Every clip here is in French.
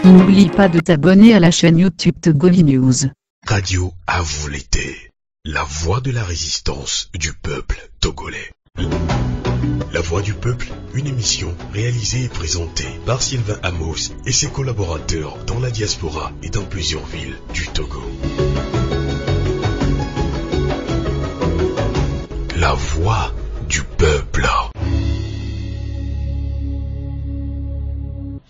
N'oublie pas de t'abonner à la chaîne YouTube Togolais News. Radio à vous l'été, la voix de la résistance du peuple togolais. La voix du peuple, une émission réalisée et présentée par Sylvain Amos et ses collaborateurs dans la diaspora et dans plusieurs villes du Togo. La voix du peuple.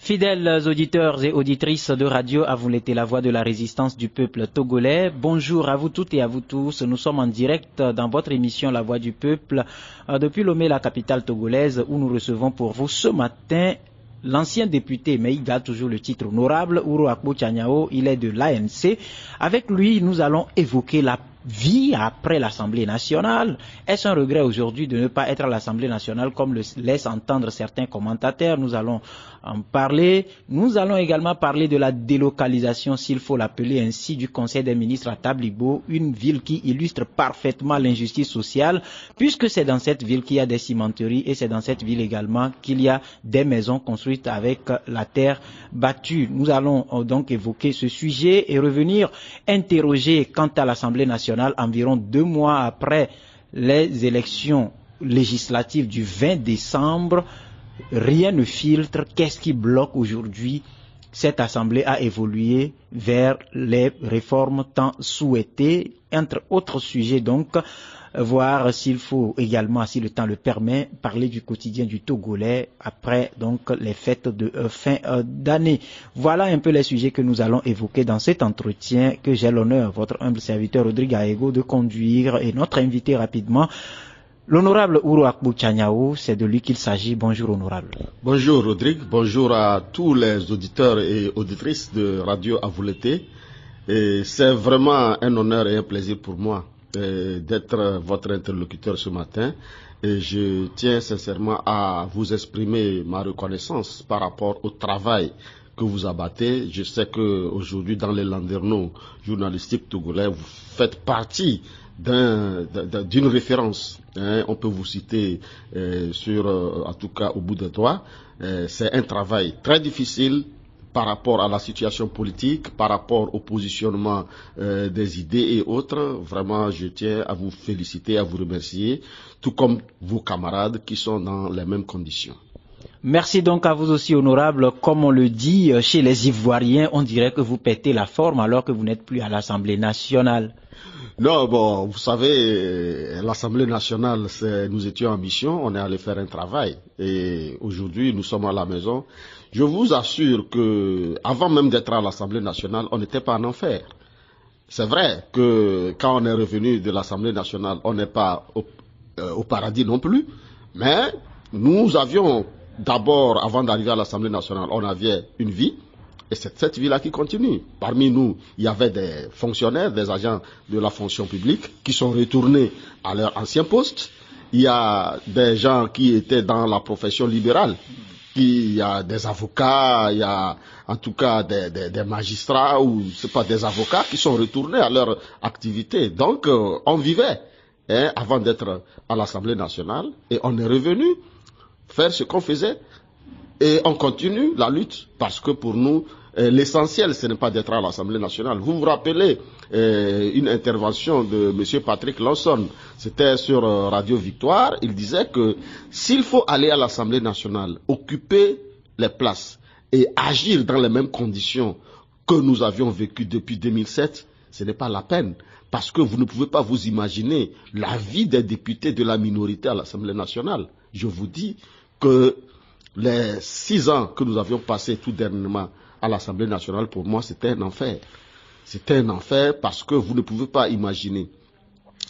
Fidèles auditeurs et auditrices de radio, à vous l'été, la voix de la résistance du peuple togolais. Bonjour à vous toutes et à vous tous. Nous sommes en direct dans votre émission La Voix du Peuple depuis Lomé, la capitale togolaise, où nous recevons pour vous ce matin l'ancien député, mais il garde toujours le titre honorable, Ouro Akpo Tchaniao. Il est de l'ANC. Avec lui, nous allons évoquer la vie après l'Assemblée nationale. Est-ce un regret aujourd'hui de ne pas être à l'Assemblée nationale comme le laissent entendre certains commentateurs? Nous allons en parler. Nous allons également parler de la délocalisation, s'il faut l'appeler ainsi, du Conseil des ministres à Tablibo, une ville qui illustre parfaitement l'injustice sociale, puisque c'est dans cette ville qu'il y a des cimenteries et c'est dans cette ville également qu'il y a des maisons construites avec la terre battue. Nous allons donc évoquer ce sujet et revenir interroger quant à l'Assemblée nationale environ 2 mois après les élections législatives du 20 décembre. Rien ne filtre. Qu'est-ce qui bloque aujourd'hui cette Assemblée à évoluer vers les réformes tant souhaitées, entre autres sujets donc, voir s'il faut également, si le temps le permet, parler du quotidien du Togolais après donc les fêtes de fin d'année. Voilà un peu les sujets que nous allons évoquer dans cet entretien que j'ai l'honneur, votre humble serviteur Rodrigue Aego, de conduire, et notre invité rapidement, l'honorable Ouro Akpo Tchaniao. C'est de lui qu'il s'agit. Bonjour honorable. Bonjour Rodrigue, bonjour à tous les auditeurs et auditrices de Radio à vous l'été. Et c'est vraiment un honneur et un plaisir pour moi d'être votre interlocuteur ce matin, et je tiens sincèrement à vous exprimer ma reconnaissance par rapport au travail que vous abattez. Je sais que aujourd'hui dans les landerneaux journalistiques togolais, vous faites partie d'une référence. On peut vous citer en tout cas au bout des doigts. C'est un travail très difficile par rapport à la situation politique, par rapport au positionnement des idées et autres. Vraiment, je tiens à vous féliciter, à vous remercier, tout comme vos camarades qui sont dans les mêmes conditions. Merci donc à vous aussi, honorable. Comme on le dit chez les Ivoiriens, on dirait que vous pétez la forme alors que vous n'êtes plus à l'Assemblée nationale. Non, bon, vous savez, l'Assemblée nationale, nous étions en mission, on est allé faire un travail. Et aujourd'hui, nous sommes à la maison. Je vous assure que, avant même d'être à l'Assemblée nationale, on n'était pas en enfer. C'est vrai que quand on est revenu de l'Assemblée nationale, on n'est pas au paradis non plus. Mais nous avions d'abord, avant d'arriver à l'Assemblée nationale, on avait une vie. Et c'est cette vie-là qui continue. Parmi nous, il y avait des fonctionnaires, des agents de la fonction publique qui sont retournés à leur ancien poste. Il y a des gens qui étaient dans la profession libérale. Il y a des avocats, il y a en tout cas des magistrats ou c'est pas des avocats qui sont retournés à leur activité. Donc on vivait avant d'être à l'Assemblée nationale et on est revenu faire ce qu'on faisait et on continue la lutte parce que pour nous l'essentiel ce n'est pas d'être à l'Assemblée nationale. Vous vous rappelez une intervention de M. Patrick Lawson, c'était sur Radio Victoire, il disait que s'il faut aller à l'Assemblée nationale, occuper les places et agir dans les mêmes conditions que nous avions vécues depuis 2007, ce n'est pas la peine. Parce que vous ne pouvez pas vous imaginer la vie des députés de la minorité à l'Assemblée nationale. Je vous dis que les 6 ans que nous avions passés tout dernièrement à l'Assemblée nationale, pour moi, c'était un enfer. C'était un enfer parce que vous ne pouvez pas imaginer.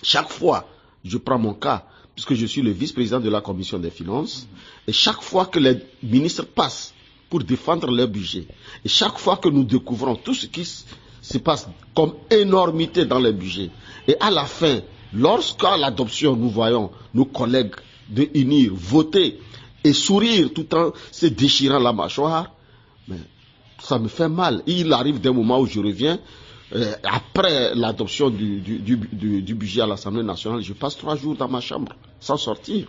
Chaque fois, je prends mon cas, puisque je suis le vice-président de la Commission des finances, et chaque fois que les ministres passent pour défendre leur budget, et chaque fois que nous découvrons tout ce qui se passe comme énormité dans les budgets, et à la fin, lorsqu'à l'adoption, nous voyons nos collègues de UNIR voter et sourire tout en se déchirant la mâchoire, mais ça me fait mal. Il arrive d'un moment où je reviens, après l'adoption du budget à l'Assemblée nationale, je passe 3 jours dans ma chambre sans sortir.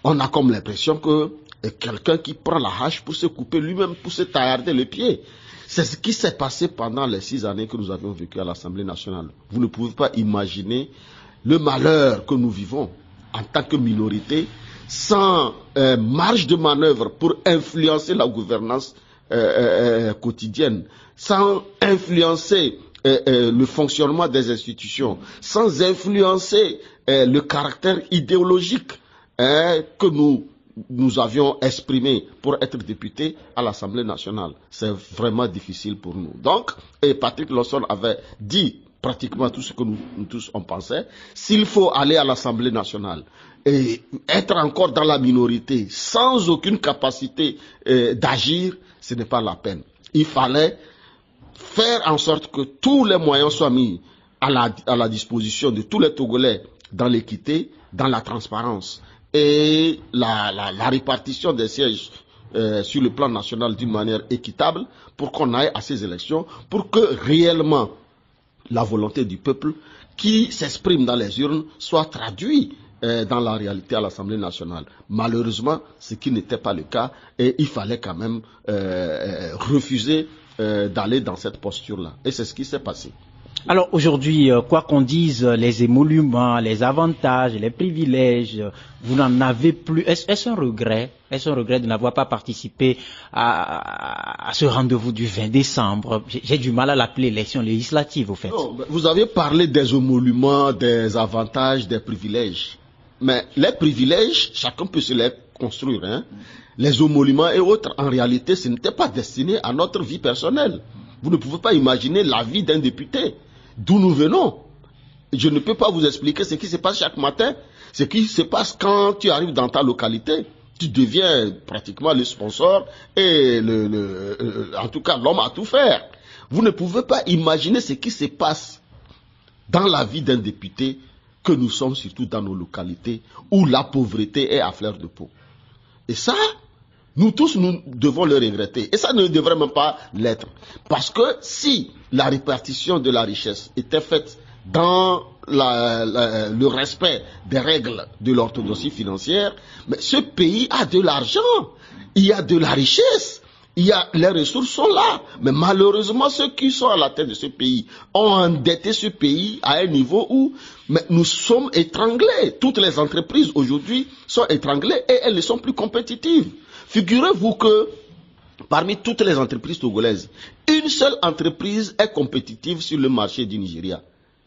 On a comme l'impression que quelqu'un qui prend la hache pour se couper lui-même, pour se taillarder les pieds. C'est ce qui s'est passé pendant les 6 années que nous avions vécues à l'Assemblée nationale. Vous ne pouvez pas imaginer le malheur que nous vivons en tant que minorité, sans marge de manœuvre pour influencer la gouvernance quotidienne, sans influencer le fonctionnement des institutions, sans influencer le caractère idéologique que nous avions exprimé pour être députés à l'Assemblée nationale. C'est vraiment difficile pour nous. Donc, et Patrick Lawson avait dit pratiquement tout ce que nous tous on pensait. S'il faut aller à l'Assemblée nationale et être encore dans la minorité sans aucune capacité d'agir, ce n'est pas la peine. Il fallait faire en sorte que tous les moyens soient mis à la disposition de tous les Togolais dans l'équité, dans la transparence et la répartition des sièges sur le plan national d'une manière équitable pour qu'on aille à ces élections, pour que réellement la volonté du peuple qui s'exprime dans les urnes soit traduite dans la réalité à l'Assemblée nationale. Malheureusement, ce qui n'était pas le cas, et il fallait quand même refuser d'aller dans cette posture-là. Et c'est ce qui s'est passé. Alors aujourd'hui, quoi qu'on dise, les émoluments, les avantages, les privilèges, vous n'en avez plus. Est-ce un regret? Est-ce un regret de n'avoir pas participé à ce rendez-vous du 20 décembre? J'ai du mal à l'appeler élection législative, au fait. Non, vous avez parlé des émoluments, des avantages, des privilèges. Mais les privilèges, chacun peut se les construire. Hein? Les émoluments et autres, en réalité, ce n'était pas destiné à notre vie personnelle. Vous ne pouvez pas imaginer la vie d'un député. D'où nous venons. Je ne peux pas vous expliquer ce qui se passe chaque matin, ce qui se passe quand tu arrives dans ta localité. Tu deviens pratiquement le sponsor et en tout cas l'homme à tout faire. Vous ne pouvez pas imaginer ce qui se passe dans la vie d'un député que nous sommes surtout dans nos localités où la pauvreté est à fleur de peau. Et ça, nous tous, nous devons le regretter. Et ça ne devrait même pas l'être. Parce que si la répartition de la richesse était faite dans le respect des règles de l'orthodoxie financière, mais ce pays a de l'argent, il y a de la richesse, les ressources sont là. Mais malheureusement, ceux qui sont à la tête de ce pays ont endetté ce pays à un niveau où nous sommes étranglés. Toutes les entreprises aujourd'hui sont étranglées et elles ne sont plus compétitives. Figurez-vous que parmi toutes les entreprises togolaises, une seule entreprise est compétitive sur le marché du Nigeria.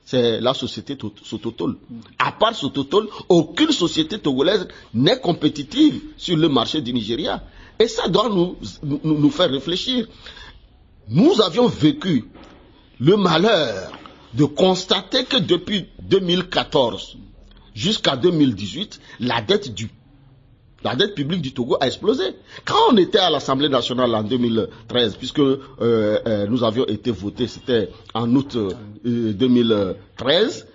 C'est la société Sototol. À part Sototol, aucune société togolaise n'est compétitive sur le marché du Nigeria. Et ça doit nous faire réfléchir. Nous avions vécu le malheur de constater que depuis 2014 jusqu'à 2018, la dette publique du Togo a explosé. Quand on était à l'Assemblée nationale en 2013, puisque nous avions été votés, c'était en août 2013,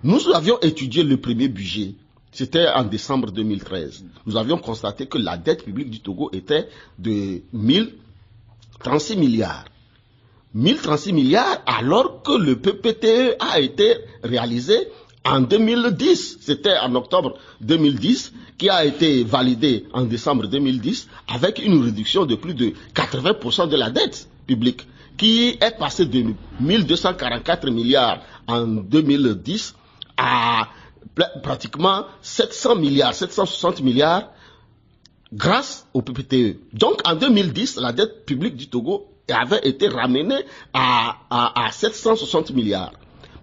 nous avions étudié le premier budget. C'était en décembre 2013. Nous avions constaté que la dette publique du Togo était de 1036 milliards. 1036 milliards alors que le PPTE a été réalisé en 2010. C'était en octobre 2010 qui a été validé en décembre 2010 avec une réduction de plus de 80% de la dette publique qui est passée de 1244 milliards en 2010 à pratiquement 700 milliards, 760 milliards grâce au PPTE. Donc en 2010, la dette publique du Togo avait été ramenée à 760 milliards.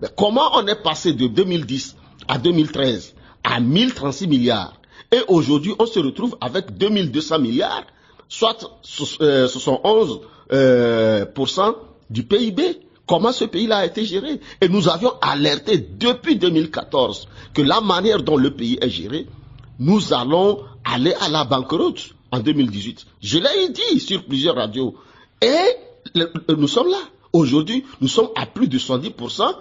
Mais comment on est passé de 2010 à 2013 à 1036 milliards et aujourd'hui on se retrouve avec 2200 milliards, soit 71% du PIB. Comment ce pays-là a été géré? Et nous avions alerté depuis 2014 que la manière dont le pays est géré, nous allons aller à la banqueroute en 2018. Je l'ai dit sur plusieurs radios. Et nous sommes là. Aujourd'hui, nous sommes à plus de 110%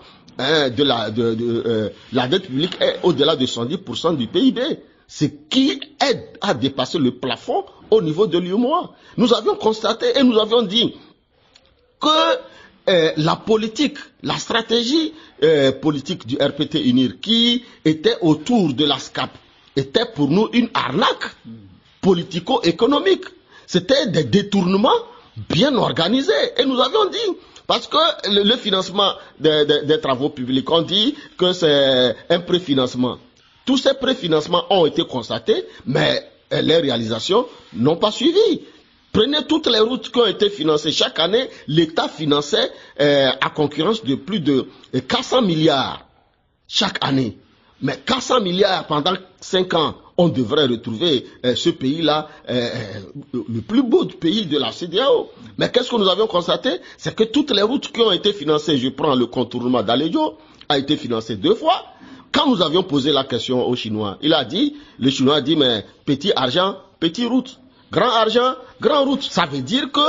la dette publique est au-delà de 110% du PIB. ce qui aide à dépasser le plafond au niveau de l'UEMOA. Nous avions constaté et nous avions dit que la politique, la stratégie politique du RPT UNIR qui était autour de la SCAP était pour nous une arnaque politico-économique. C'était des détournements bien organisés. Et nous avions dit, parce que le financement des travaux publics, on dit que c'est un préfinancement. Tous ces préfinancements ont été constatés, mais les réalisations n'ont pas suivi. Prenez toutes les routes qui ont été financées. Chaque année, l'État finançait à concurrence de plus de 400 milliards chaque année. Mais 400 milliards pendant 5 ans, on devrait retrouver ce pays-là, le plus beau pays de la CEDEAO. Mais qu'est-ce que nous avions constaté? C'est que toutes les routes qui ont été financées, je prends le contournement d'Alédio, a été financé 2 fois. Quand nous avions posé la question aux Chinois, le Chinois a dit, mais petit argent, petite route. Grand argent, grande route. Ça veut dire que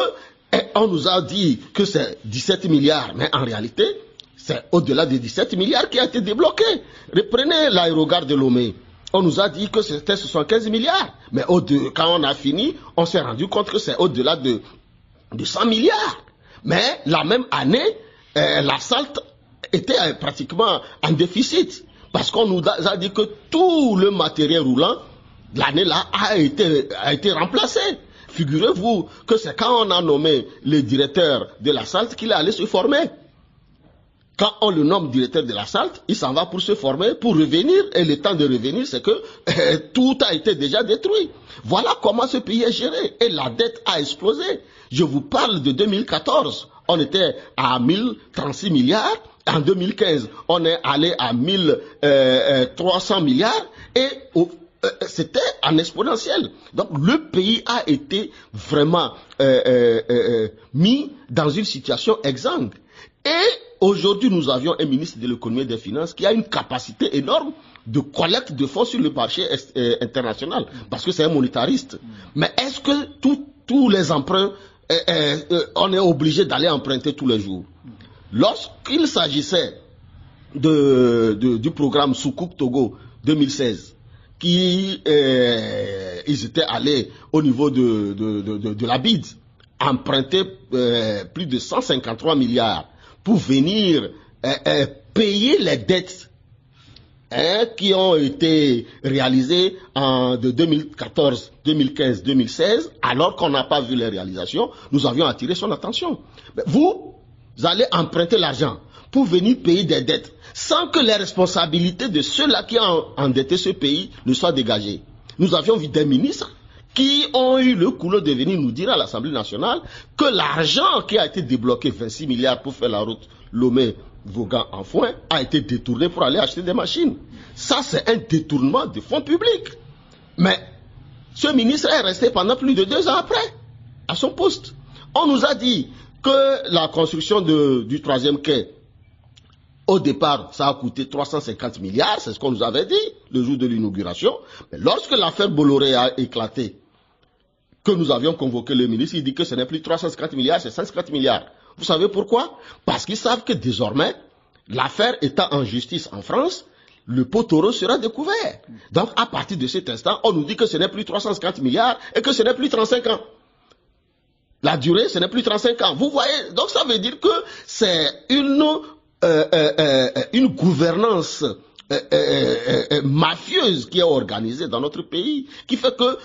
on nous a dit que c'est 17 milliards, mais en réalité, c'est au-delà des 17 milliards qui a été débloqué. Reprenez l'aérogare de Lomé. On nous a dit que c'était 75 milliards. Mais quand on a fini, on s'est rendu compte que c'est au-delà de 100 milliards. Mais la même année, la SALT était pratiquement en déficit. Parce qu'on nous a dit que tout le matériel roulant, l'année-là, a été remplacé. Figurez-vous que c'est quand on a nommé le directeur de la SALT qu'il est allé se former. Quand on le nomme directeur de la SALT, il s'en va pour se former, pour revenir. Et le temps de revenir, c'est que tout a été déjà détruit. Voilà comment ce pays est géré. Et la dette a explosé. Je vous parle de 2014. On était à 1036 milliards. En 2015, on est allé à 1300 milliards. Et c'était en exponentiel. Donc le pays a été vraiment mis dans une situation exsangue. Et aujourd'hui, nous avions un ministre de l'économie et des finances qui a une capacité énorme de collecte de fonds sur le marché international, parce que c'est un monétariste. Mais est-ce que tous les emprunts, on est obligé d'aller emprunter tous les jours? Lorsqu'il s'agissait du programme Soukouk Togo 2016, ils étaient allés au niveau de la BID emprunter plus de 153 milliards pour venir payer les dettes qui ont été réalisées de 2014, 2015, 2016, alors qu'on n'a pas vu les réalisations. Nous avions attiré son attention. Mais vous allez emprunter l'argent pour venir payer des dettes sans que les responsabilités de ceux-là qui ont endetté ce pays ne soient dégagées. Nous avions vu des ministres qui ont eu le culot de venir nous dire à l'Assemblée nationale que l'argent qui a été débloqué, 26 milliards pour faire la route Lomé-Vaughan-Enfoin, a été détourné pour aller acheter des machines. Ça, c'est un détournement de fonds publics. Mais ce ministre est resté pendant plus de 2 ans après, à son poste. On nous a dit que la construction du 3e quai, au départ, ça a coûté 350 milliards, c'est ce qu'on nous avait dit le jour de l'inauguration. Mais lorsque l'affaire Bolloré a éclaté, que nous avions convoqué le ministre, il dit que ce n'est plus 350 milliards, c'est 150 milliards. Vous savez pourquoi? Parce qu'ils savent que désormais, l'affaire étant en justice en France, le pot taureau sera découvert. Donc, à partir de cet instant, on nous dit que ce n'est plus 350 milliards et que ce n'est plus 35 ans. La durée, ce n'est plus 35 ans. Vous voyez? Donc, ça veut dire que c'est une gouvernance mafieuse qui est organisée dans notre pays, qui fait que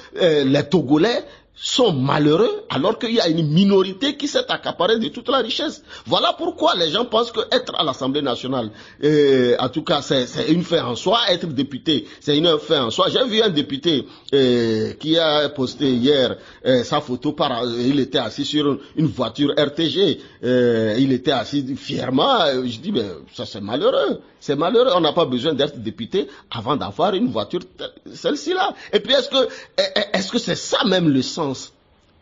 les Togolais sont malheureux alors qu'il y a une minorité qui s'est accaparée de toute la richesse. Voilà pourquoi les gens pensent qu'être à l'Assemblée nationale, en tout cas c'est une fin en soi, être député c'est une fin en soi. J'ai vu un député qui a posté hier sa photo, il était assis sur une voiture RTG, il était assis fièrement, je dis mais ça c'est malheureux. C'est malheureux, on n'a pas besoin d'être député avant d'avoir une voiture celle-ci là. Et puis est-ce que c'est ça même le sens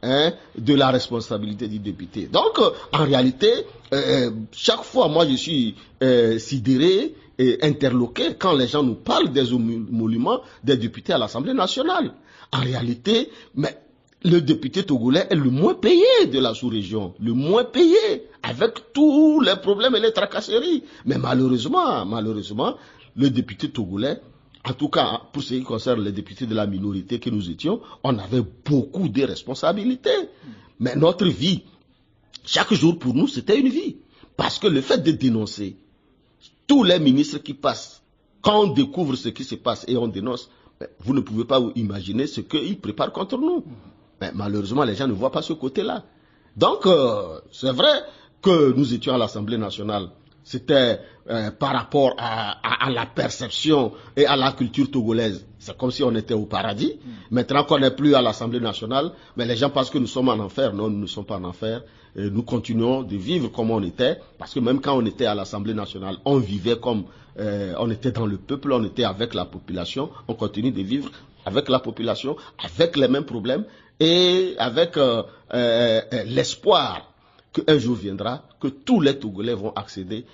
de la responsabilité du député? Donc en réalité, chaque fois moi je suis sidéré et interloqué quand les gens nous parlent des émoluments des députés à l'Assemblée nationale. En réalité, mais le député togolais est le moins payé de la sous-région, le moins payé, avec tous les problèmes et les tracasseries. Mais malheureusement, le député togolais en tout cas, pour ce qui concerne les députés de la minorité que nous étions, on avait beaucoup de responsabilités. Mais notre vie, chaque jour pour nous, c'était une vie. Parce que le fait de dénoncer tous les ministres qui passent, quand on découvre ce qui se passe et on dénonce, vous ne pouvez pas vous imaginer ce qu'ils préparent contre nous. Mais malheureusement, les gens ne voient pas ce côté-là. Donc, c'est vrai que nous étions à l'Assemblée nationale. C'était par rapport à la perception et à la culture togolaise. C'est comme si on était au paradis. Maintenant qu'on n'est plus à l'Assemblée nationale, mais les gens pensent que nous sommes en enfer. Non, nous ne sommes pas en enfer. Et nous continuons de vivre comme on était. Parce que même quand on était à l'Assemblée nationale, on vivait comme on était dans le peuple, on était avec la population. On continue de vivre avec la population, avec les mêmes problèmes et avec l'espoir qu'un jour viendra que tous les Togolais vont accéder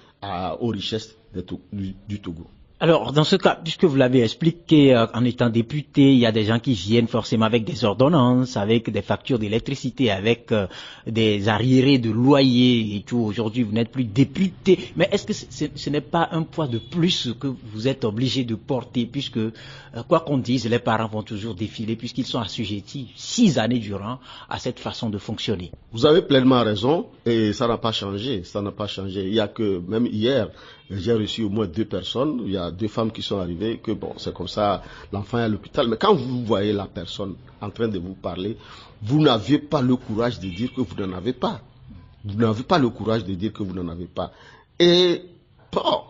aux richesses du Togo. Alors, dans ce cas, puisque vous l'avez expliqué, en étant député, il y a des gens qui viennent forcément avec des ordonnances, avec des factures d'électricité, avec des arriérés de loyer et tout. Aujourd'hui, vous n'êtes plus député. Mais est-ce que ce n'est pas un poids de plus que vous êtes obligé de porter, puisque, quoi qu'on dise, les parents vont toujours défiler, puisqu'ils sont assujettis 6 années durant à cette façon de fonctionner? Vous avez pleinement raison, et ça n'a pas changé. Ça n'a pas changé. Il y a que, même hier, j'ai reçu au moins 2 personnes, il y a 2 femmes qui sont arrivées, que bon, c'est comme ça, l'enfant est à l'hôpital. Mais quand vous voyez la personne en train de vous parler, vous n'avez pas le courage de dire que vous n'en avez pas. Vous n'avez pas le courage de dire que vous n'en avez pas. Et bon,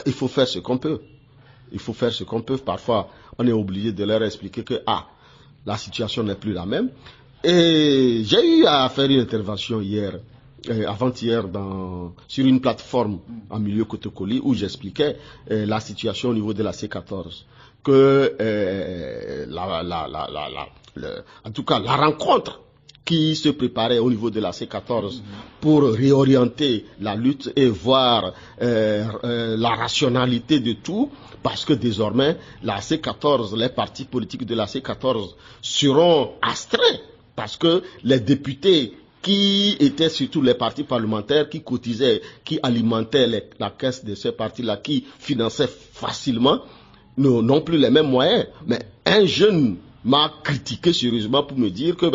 il faut faire ce qu'on peut. Il faut faire ce qu'on peut. Parfois, on est obligé de leur expliquer que, la situation n'est plus la même. Et j'ai eu à faire une intervention hier, avant-hier, sur une plateforme en milieu Kotokoli où j'expliquais la situation au niveau de la C14. Que en tout cas la rencontre qui se préparait au niveau de la C14 pour réorienter la lutte et voir la rationalité de tout, parce que désormais la C14, les partis politiques de la C14 seront astreints, parce que les députés qui étaient surtout les partis parlementaires qui cotisaient, qui alimentaient la caisse de ces partis-là, qui finançaient facilement, n'ont plus les mêmes moyens. Mais un jeune m'a critiqué sérieusement pour me dire que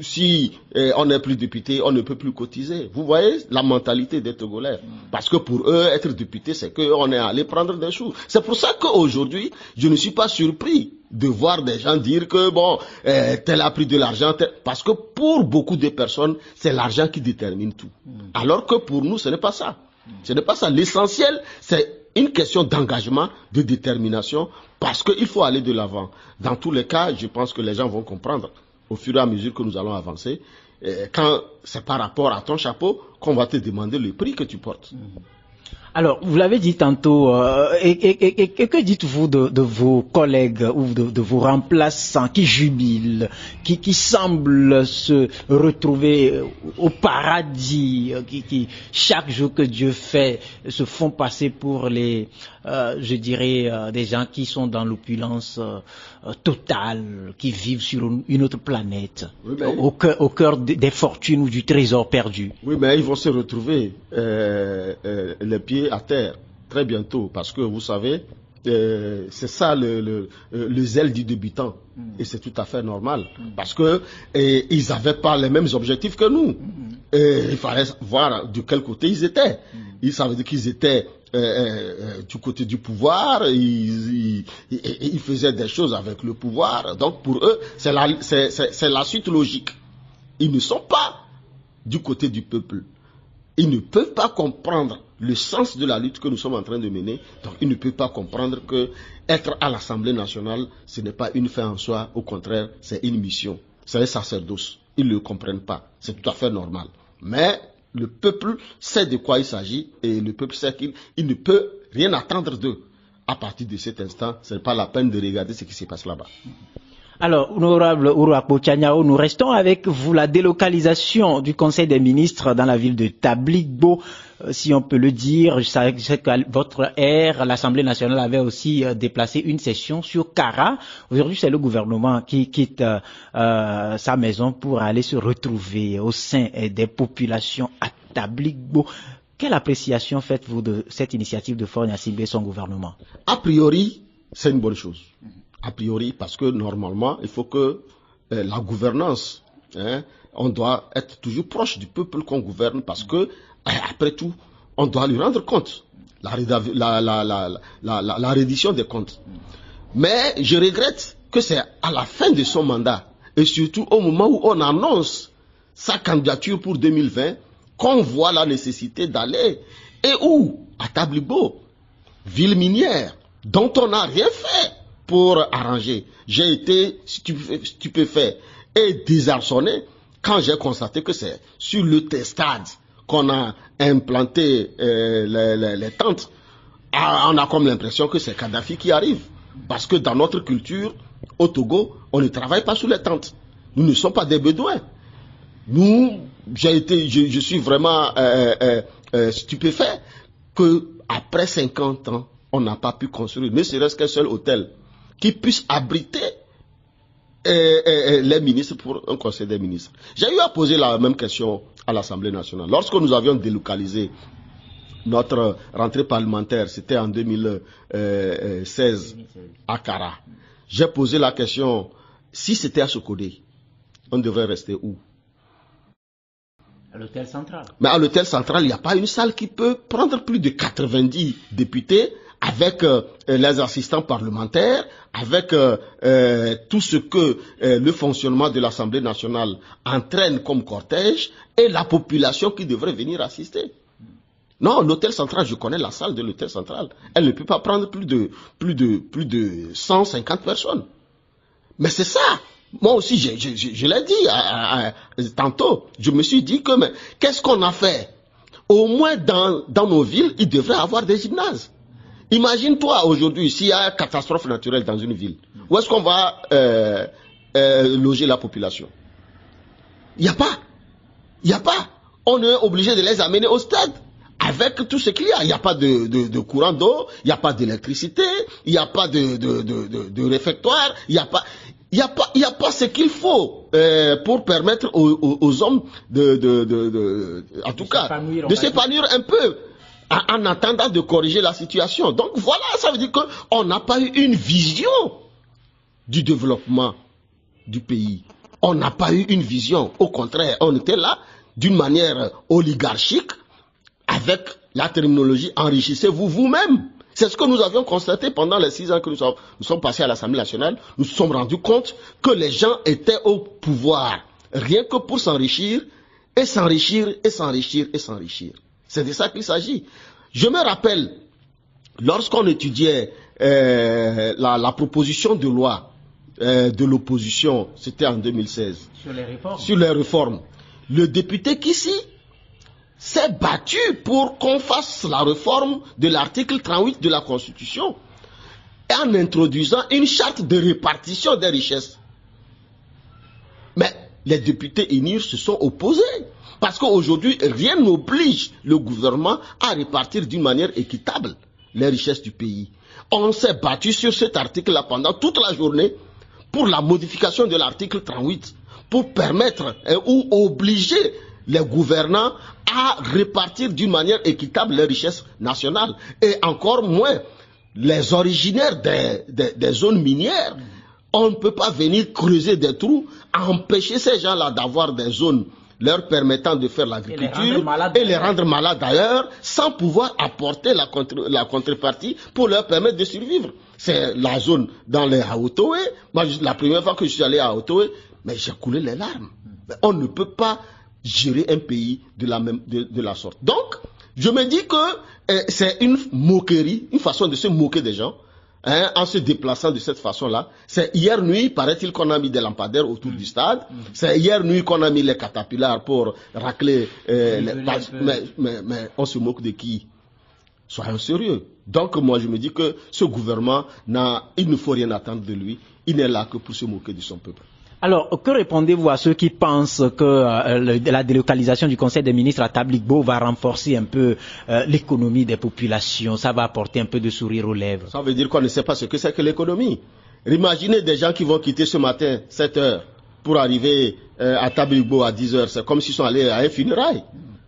si on n'est plus député, on ne peut plus cotiser. Vous voyez la mentalité des Togolais. Parce que pour eux, être député, c'est qu'on est allé prendre des sous. C'est pour ça qu'aujourd'hui, je ne suis pas surpris de voir des gens dire que bon, tel a pris de l'argent, parce que pour beaucoup de personnes, c'est l'argent qui détermine tout. Alors que pour nous, ce n'est pas ça. Ce n'est pas ça. L'essentiel, c'est une question d'engagement, de détermination, parce qu'il faut aller de l'avant. Dans tous les cas, je pense que les gens vont comprendre au fur et à mesure que nous allons avancer. Quand c'est par rapport à ton chapeau qu'on va te demander le prix que tu portes. Alors, vous l'avez dit tantôt, et que dites-vous de vos collègues ou de vos remplaçants qui jubilent, qui semblent se retrouver au paradis, qui chaque jour que Dieu fait se font passer pour les, je dirais, des gens qui sont dans l'opulence totale, qui vivent sur une autre planète, oui, au cœur des fortunes ou du trésor perdu? Oui, mais ils vont se retrouver les pieds à terre très bientôt, parce que vous savez, c'est ça le zèle du débutant, et c'est tout à fait normal, parce que ils n'avaient pas les mêmes objectifs que nous, et il fallait voir de quel côté ils étaient. Ils savaient qu'ils étaient du côté du pouvoir, ils faisaient des choses avec le pouvoir, donc pour eux c'est la suite logique. Ils ne sont pas du côté du peuple. Ils ne peuvent pas comprendre le sens de la lutte que nous sommes en train de mener. Donc ils ne peuvent pas comprendre que être à l'Assemblée nationale, ce n'est pas une fin en soi. Au contraire, c'est une mission. C'est un sacerdoce. Ils ne le comprennent pas. C'est tout à fait normal. Mais le peuple sait de quoi il s'agit et le peuple sait qu'il ne peut rien attendre d'eux. À partir de cet instant, ce n'est pas la peine de regarder ce qui se passe là-bas. Alors, honorable Uruakpo Tchaniao, nous restons avec vous. La délocalisation du Conseil des ministres dans la ville de Tabligbo, si on peut le dire. Je sais que votre ère, l'Assemblée nationale avait aussi déplacé une session sur Kara. Aujourd'hui, c'est le gouvernement qui quitte sa maison pour aller se retrouver au sein des populations à Tabligbo. Quelle appréciation faites-vous de cette initiative de Faure Gnassingbé et son gouvernement? A priori, c'est une bonne chose. A priori, parce que normalement, il faut que la gouvernance, on doit être toujours proche du peuple qu'on gouverne, parce que, après tout, on doit lui rendre compte. La reddition des comptes. Mais je regrette que c'est à la fin de son mandat, et surtout au moment où on annonce sa candidature pour 2020, qu'on voit la nécessité d'aller, et où, à Tablibo, ville minière, dont on n'a rien fait pour arranger. J'ai été stupéfait et désarçonné quand j'ai constaté que c'est sur le stade qu'on a implanté les tentes. On a comme l'impression que c'est Kadhafi qui arrive. Parce que dans notre culture, au Togo, on ne travaille pas sous les tentes. Nous ne sommes pas des bédouins. Je suis vraiment stupéfait qu'après 50 ans, on n'a pas pu construire ne serait-ce qu'un seul hôtel qui puisse abriter les ministres pour un conseil des ministres. J'ai eu à poser la même question à l'Assemblée nationale. Lorsque nous avions délocalisé notre rentrée parlementaire, c'était en 2016 à Kara. J'ai posé la question, si c'était à Sokodé, on devrait rester où? À l'hôtel central. Mais à l'hôtel central, il n'y a pas une salle qui peut prendre plus de 90 députés avec les assistants parlementaires, avec tout ce que le fonctionnement de l'Assemblée nationale entraîne comme cortège et la population qui devrait venir assister. Non, l'hôtel central, je connais la salle de l'hôtel central. Elle ne peut pas prendre plus de 150 personnes. Mais c'est ça. Moi aussi, je l'ai dit tantôt. Je me suis dit que, mais qu'est-ce qu'on a fait? Au moins dans nos villes, il devrait y avoir des gymnases. Imagine-toi aujourd'hui, s'il y a une catastrophe naturelle dans une ville, où est-ce qu'on va loger la population? Il n'y a pas. Il n'y a pas. On est obligé de les amener au stade. Avec tout ce qu'il y a, il n'y a pas de courant d'eau, il n'y a pas d'électricité, il n'y a pas de réfectoire, il n'y a pas ce qu'il faut pour permettre aux hommes en tout cas, de s'épanouir un peu en attendant de corriger la situation. Donc voilà, ça veut dire qu'on n'a pas eu une vision du développement du pays. On n'a pas eu une vision. Au contraire, on était là d'une manière oligarchique, avec la terminologie enrichissez-vous vous-même. C'est ce que nous avions constaté pendant les 6 ans que nous sommes passés à l'Assemblée nationale. Nous nous sommes rendus compte que les gens étaient au pouvoir, rien que pour s'enrichir, et s'enrichir, et s'enrichir, et s'enrichir. C'est de ça qu'il s'agit. Je me rappelle, lorsqu'on étudiait la proposition de loi de l'opposition, c'était en 2016, sur les réformes, le député Kissi s'est battu pour qu'on fasse la réforme de l'article 38 de la Constitution en introduisant une charte de répartition des richesses. Mais les députés UNIR se sont opposés parce qu'aujourd'hui, rien n'oblige le gouvernement à répartir d'une manière équitable les richesses du pays. On s'est battu sur cet article-là pendant toute la journée pour la modification de l'article 38 pour permettre ou obliger les gouvernants à répartir d'une manière équitable les richesses nationales et encore moins les originaires des zones minières. On ne peut pas venir creuser des trous, empêcher ces gens-là d'avoir des zones leur permettant de faire l'agriculture et les rendre malades d'ailleurs, sans pouvoir apporter la contrepartie pour leur permettre de survivre. C'est la zone dans les Hautoué. Moi, la première fois que je suis allé à Hautoué, mais j'ai coulé les larmes. On ne peut pas gérer un pays de la sorte. Donc, je me dis que c'est une moquerie, une façon de se moquer des gens, en se déplaçant de cette façon-là. C'est hier nuit, paraît-il, qu'on a mis des lampadaires autour du stade. C'est hier nuit qu'on a mis les catapillars pour racler mais on se moque de qui? Soyons sérieux. Donc moi je me dis que ce gouvernement, il ne faut rien attendre de lui. Il n'est là que pour se moquer de son peuple. Alors, que répondez-vous à ceux qui pensent que la délocalisation du Conseil des ministres à Tabligbo va renforcer un peu l'économie des populations, ça va apporter un peu de sourire aux lèvres? Ça veut dire qu'on ne sait pas ce que c'est que l'économie. Imaginez des gens qui vont quitter ce matin 7 heures pour arriver à Tabligbo à 10 heures. C'est comme s'ils sont allés à un funérail.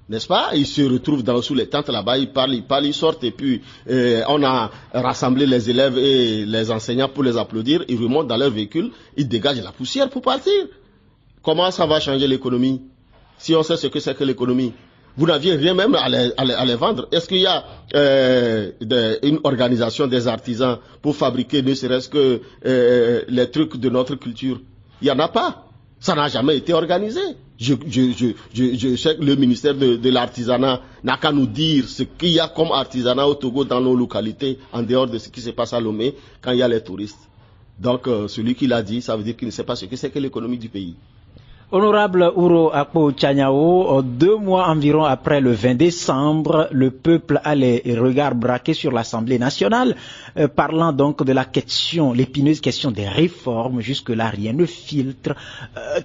n'est-ce pas? Ils se retrouvent sous les tentes là-bas, ils parlent, ils sortent et puis on a rassemblé les élèves et les enseignants pour les applaudir, ils remontent dans leur véhicule, ils dégagent la poussière pour partir. Comment ça va changer l'économie? Si on sait ce que c'est que l'économie, vous n'aviez rien même à les vendre. Est-ce qu'il y a une organisation des artisans pour fabriquer ne serait-ce que les trucs de notre culture? Il n'y en a pas. Ça n'a jamais été organisé. Je sais que le ministère de l'artisanat n'a qu'à nous dire ce qu'il y a comme artisanat au Togo dans nos localités, en dehors de ce qui se passe à Lomé, quand il y a les touristes. Donc, celui qui l'a dit, ça veut dire qu'il ne sait pas ce que c'est que l'économie du pays. Honorable Ouro Akpo Tchaniao, 2 mois environ après le 20 décembre, le peuple a les regards braqués sur l'Assemblée nationale, parlant donc de la question, l'épineuse question des réformes. Jusque-là, rien ne filtre.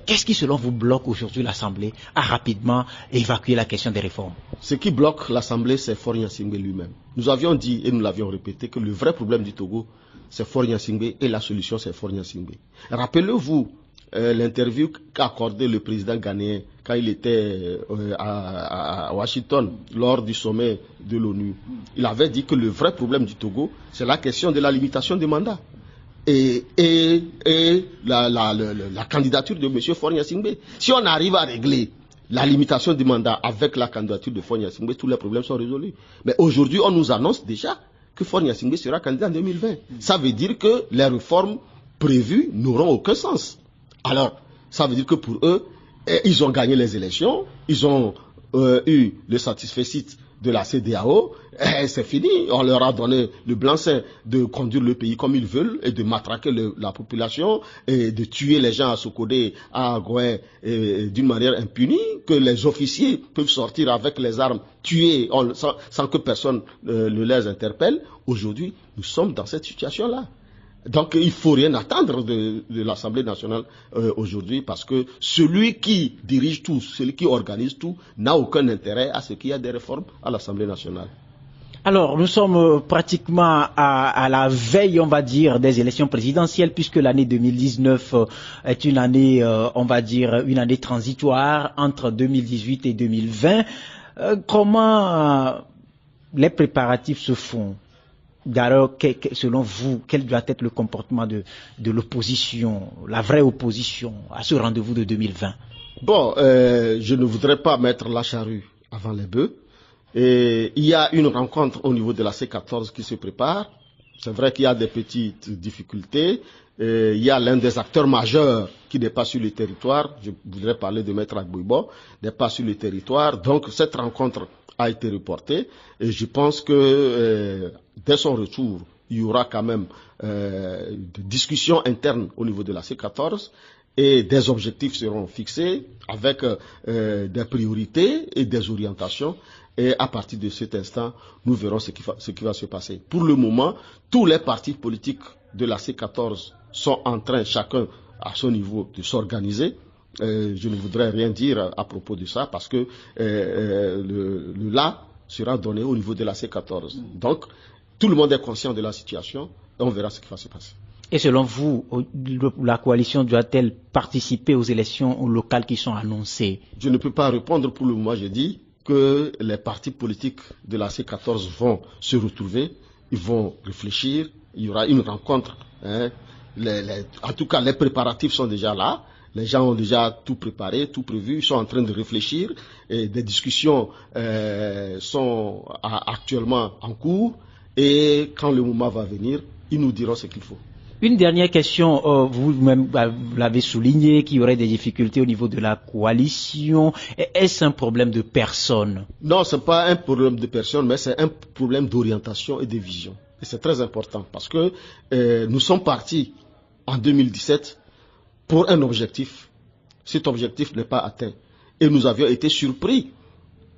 Qu'est-ce qui, selon vous, bloque aujourd'hui l'Assemblée à rapidement évacuer la question des réformes? Ce qui bloque l'Assemblée, c'est Faure Gnassingbé lui-même. Nous avions dit et nous l'avions répété que le vrai problème du Togo, c'est Faure Gnassingbé et la solution, c'est Faure Gnassingbé. Rappelez-vous l'interview qu'a accordé le président ghanéen quand il était à Washington lors du sommet de l'ONU. Il avait dit que le vrai problème du Togo, c'est la question de la limitation des mandats et la candidature de M. Faure Gnassingbé. Si on arrive à régler la limitation des mandats avec la candidature de Faure Gnassingbé, tous les problèmes sont résolus. Mais aujourd'hui, on nous annonce déjà que Faure Gnassingbé sera candidat en 2020. Ça veut dire que les réformes prévues n'auront aucun sens. Alors, ça veut dire que pour eux, ils ont gagné les élections, ils ont eu le satisfecit de la CEDEAO, c'est fini. On leur a donné le blanc-seing de conduire le pays comme ils veulent et de matraquer la population et de tuer les gens à Sokodé, à Gouin d'une manière impunie, que les officiers peuvent sortir avec les armes, tuer sans que personne ne les interpelle. Aujourd'hui, nous sommes dans cette situation-là. Donc il ne faut rien attendre de l'Assemblée nationale aujourd'hui parce que celui qui dirige tout, celui qui organise tout, n'a aucun intérêt à ce qu'il y ait des réformes à l'Assemblée nationale. Alors, nous sommes pratiquement à la veille, on va dire, des élections présidentielles, puisque l'année 2019 est une année, on va dire, une année transitoire entre 2018 et 2020. Comment les préparatifs se font? D'ailleurs, selon vous, quel doit être le comportement de l'opposition, la vraie opposition, à ce rendez-vous de 2020? Bon, je ne voudrais pas mettre la charrue avant les bœufs. Et il y a une rencontre au niveau de la C14 qui se prépare. C'est vrai qu'il y a des petites difficultés. Il y a l'un des acteurs majeurs qui n'est pas sur le territoire. Je voudrais parler de Maître Agbouibo, n'est pas sur le territoire. Donc cette rencontre a été reportée. Et je pense que dès son retour, il y aura quand même des discussions internes au niveau de la C14 et des objectifs seront fixés avec des priorités et des orientations. Et à partir de cet instant, nous verrons ce qui va se passer. Pour le moment, tous les partis politiques de la C14 sont en train, chacun à son niveau, de s'organiser. Je ne voudrais rien dire à propos de ça parce que le là sera donné au niveau de la C14. Donc, tout le monde est conscient de la situation et on verra ce qui va se passer. Et selon vous, la coalition doit-elle participer aux élections locales qui sont annoncées? Je ne peux pas répondre pour le moment, je dis que les partis politiques de la C14 vont se retrouver, ils vont réfléchir, il y aura une rencontre. Hein. En tout cas, les préparatifs sont déjà là. Les gens ont déjà tout préparé, tout prévu, ils sont en train de réfléchir. Et des discussions sont actuellement en cours. Et quand le moment va venir, ils nous diront ce qu'il faut. Une dernière question, vous-même l'avez souligné, qu'il y aurait des difficultés au niveau de la coalition. Est-ce un problème de personne? Non, ce n'est pas un problème de personne, mais c'est un problème d'orientation et de vision. Et c'est très important parce que nous sommes partis en 2017 pour un objectif. Cet objectif n'est pas atteint. Et nous avions été surpris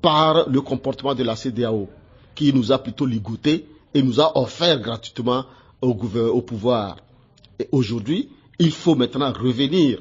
par le comportement de la CEDEAO qui nous a plutôt ligoté et nous a offert gratuitement au pouvoir. Et aujourd'hui, il faut maintenant revenir,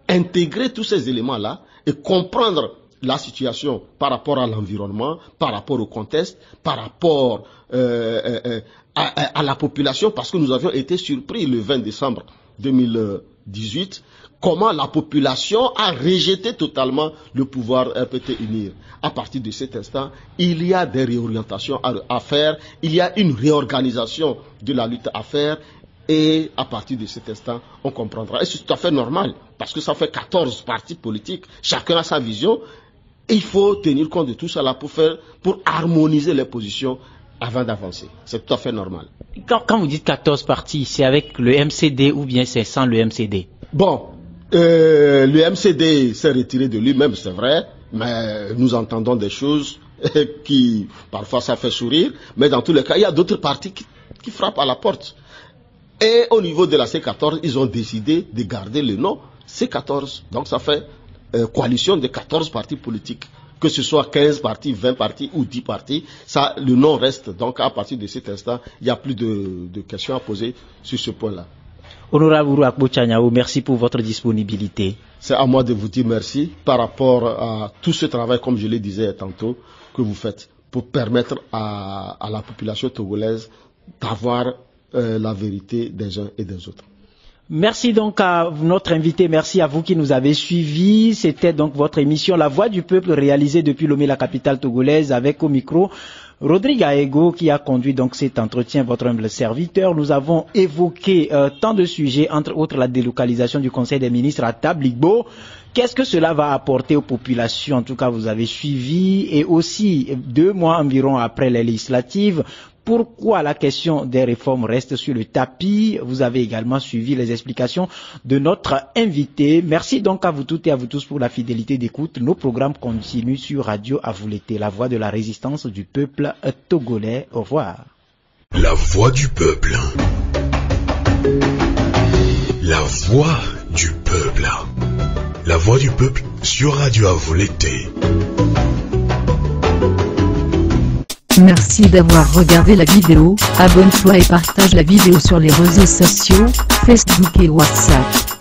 intégrer tous ces éléments-là et comprendre la situation par rapport à l'environnement, par rapport au contexte, par rapport à la population, parce que nous avions été surpris le 20 décembre 2017 2018, comment la population a rejeté totalement le pouvoir RPT UNIR. À partir de cet instant, il y a des réorientations à faire, il y a une réorganisation de la lutte à faire, et à partir de cet instant, on comprendra. Et c'est tout à fait normal, parce que ça fait 14 partis politiques, chacun a sa vision, et il faut tenir compte de tout cela pour harmoniser les positions avant d'avancer. C'est tout à fait normal. Quand vous dites 14 partis, c'est avec le MCD ou bien c'est sans le MCD? Bon, le MCD s'est retiré de lui-même, c'est vrai, mais nous entendons des choses qui, parfois, ça fait sourire, mais dans tous les cas, il y a d'autres partis qui frappent à la porte. Et au niveau de la C14, ils ont décidé de garder le nom C14. Donc ça fait coalition de 14 partis politiques. Que ce soit 15 partis, 20 partis ou 10 partis, ça, le nom reste. Donc à partir de cet instant, il n'y a plus de questions à poser sur ce point-là. Honorable Uruakbo Tchaniaou, merci pour votre disponibilité. C'est à moi de vous dire merci par rapport à tout ce travail, comme je le disais tantôt, que vous faites pour permettre à la population togolaise d'avoir la vérité des uns et des autres. Merci donc à notre invité, merci à vous qui nous avez suivis. C'était donc votre émission La Voix du Peuple réalisée depuis Lomé, la capitale togolaise, avec au micro Rodrigue Aego qui a conduit donc cet entretien, votre humble serviteur. Nous avons évoqué tant de sujets, entre autres la délocalisation du Conseil des ministres à Tabligbo. Qu'est-ce que cela va apporter aux populations? En tout cas, vous avez suivi, et aussi 2 mois environ après les législatives. Pourquoi la question des réformes reste sur le tapis? Vous avez également suivi les explications de notre invité. Merci donc à vous toutes et à vous tous pour la fidélité d'écoute. Nos programmes continuent sur Radio Avoulété, la voix de la résistance du peuple togolais. Au revoir. La voix du peuple. La voix du peuple. La voix du peuple sur Radio Avoulété. Merci d'avoir regardé la vidéo, abonne-toi et partage la vidéo sur les réseaux sociaux, Facebook et WhatsApp.